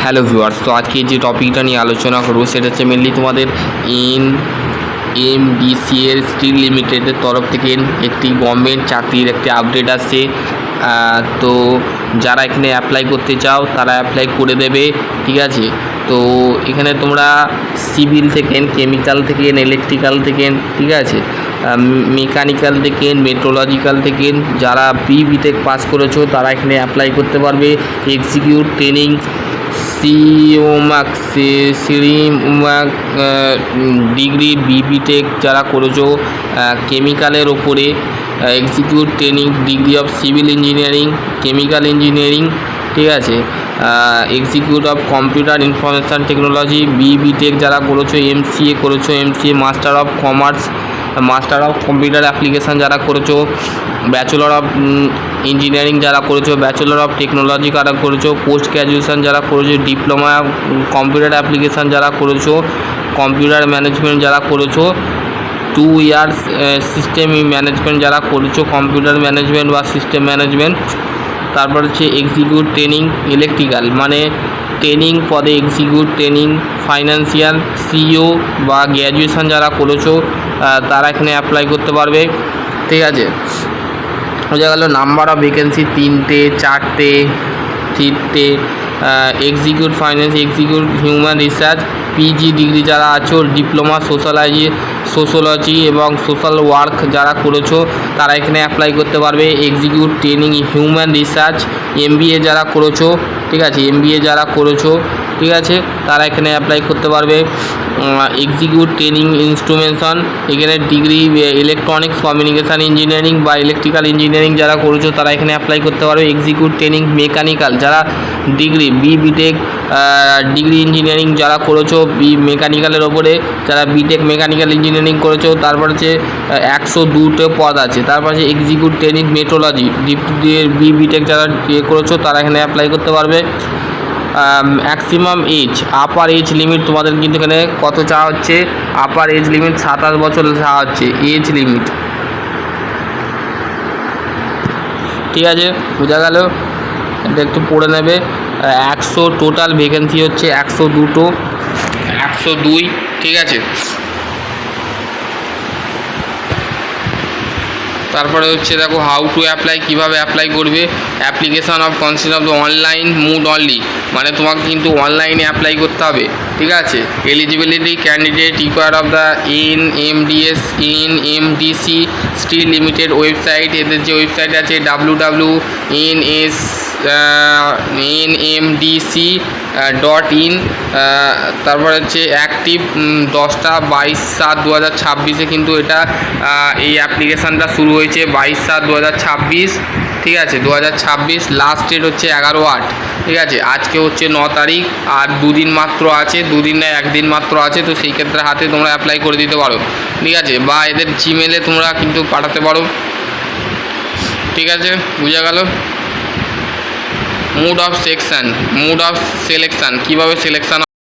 Hello viewers, তো আজকে যে টপিকটা নিয়ে আলোচনা করবো সেটা হচ্ছে মেনলি তোমাদের এমডিসি এর স্টিল লিমিটেডের তরফ থেকে একটি গভর্নমেন্ট চাকরির একটি আপডেট আসছে। তো যারা এখানে অ্যাপ্লাই করতে চাও তারা অ্যাপ্লাই করে দেবে, ঠিক আছে। তো এখানে তোমরা সিভিল থেকে, কেমিক্যাল থেকে, ইলেকট্রিক্যাল থেকে, ঠিক আছে, মেকানিক্যাল থেকে, মেট্রোলজিক্যাল থেকে যারা বিটেক পাস করেছো তারা এখানে অ্যাপ্লাই করতে পারবে। এক্সিকিউট ট্রেনিং ডিগ্রি বিটেক যারা করেছো কেমিক্যালের ওপরে, execute training degree of civil engineering, chemical engineering, ঠিক আছে, execute of computer information technology B Tech যারা করেছো, এমসিএ করেছো, MCA master of commerce, master of computer application যারা করেছো, ব্যাচেলর অফ ইঞ্জিনিয়ারিং যারা করেছো, ব্যাচেলর অফ টেকনোলজি যারা করেছো, পোস্ট গ্র্যাজুয়েশন যারা করেছো, ডিপ্লোমা কম্পিউটার অ্যাপ্লিকেশান যারা করেছো, কম্পিউটার ম্যানেজমেন্ট যারা করেছো, 2 ইয়ার্স সিস্টেম ম্যানেজমেন্ট যারা করেছো, কম্পিউটার ম্যানেজমেন্ট বা সিস্টেম ম্যানেজমেন্ট। তারপর হচ্ছে এক্সিকিউট ট্রেনিং ইলেকট্রিক্যাল, মানে ট্রেনিং পদে এক্সিকিউট ট্রেনিং ফাইন্যান্সিয়াল সিইও বা গ্র্যাজুয়েশন যারা করেছো তারা এখানে অ্যাপ্লাই করতে পারবে, ঠিক আছে। বোঝা গেল। নাম্বার অফ ভ্যাকেন্সি 3টে 4টে 3টে। Execute finance, execute human research, PG degree যারা আছো, ডিপ্লোমা সোশ্যোলজি এবং সোশ্যাল ওয়ার্ক যারা করেছো তারা এখানে অ্যাপ্লাই করতে পারবে। Execute training human research, MBA যারা করেছো, ঠিক আছে, এমবিএ যারা করেছো, ঠিক আছে, তারা এখানে অ্যাপ্লাই করতে পারবে। এক্সিকিউট ট্রেনিং ইনস্ট্রুমেন্টেশন, এখানে ডিগ্রি ইলেকট্রনিক্স কমিউনিকেশান ইঞ্জিনিয়ারিং বা ইলেকট্রিক্যাল ইঞ্জিনিয়ারিং যারা করেছো তারা এখানে অ্যাপ্লাই করতে পারবে। এক্সিকিউট ট্রেনিং মেকানিক্যাল যারা ডিগ্রি বিটেক ডিগ্রি ইঞ্জিনিয়ারিং যারা করেছো মেকানিক্যালের ওপরে, যারা বিটেক মেকানিক্যাল ইঞ্জিনিয়ারিং করেছো, তারপর হচ্ছে 102টে পদ আছে। তারপর হচ্ছে এক্সিকিউট ট্রেনিং মেট্রোলজি বিটেক যারা করেছো তারা এখানে অ্যাপ্লাই করতে পারবে। Maximum age, upper age limit তোমাদের কিন্তু এখানে কত চাওয়া হচ্ছে, আপার এজ লিমিট 27 বছর চাওয়া হচ্ছে এজ লিমিট, ঠিক আছে, বোঝা গেল। এটা একটু পড়ে নেবে। 100 টোটাল ভ্যাকেন্সি হচ্ছে 102, ঠিক আছে। তারপরে হচ্ছে দেখো হাউ টু অ্যাপ্লাই, কীভাবে অ্যাপ্লাই করবে। Application of consent of the online mood only, মানে তোমাকে কিন্তু অনলাইনে অ্যাপ্লাই করতে হবে, ঠিক আছে। Eligibility candidate require of the NMDC steel limited website, এদের যে ওয়েবসাইট আছে www.nmdc.in। তারপর হচ্ছে অ্যাক্টিভ 10/22/2026 কিন্তু এটা এই অ্যাপ্লিকেশানটা শুরু হয়েছে 22/7/2026, ঠিক আছে, 2026। লাস্ট ডেট হচ্ছে 11/8, ঠিক আছে। আজকে হচ্ছে 9 তারিখ, আর 2 দিন মাত্র আছে, 2 দিন না 1 দিন মাত্র আছে। তো সেই ক্ষেত্রে হাতে তোমরা অ্যাপ্লাই করে দিতে পারো, ঠিক আছে, বা এদের জিমেলে তোমরা কিন্তু পাঠাতে পারো, ঠিক আছে, বোঝা গেল। মুড অফ সিলেকশান, কীভাবে সিলেকশান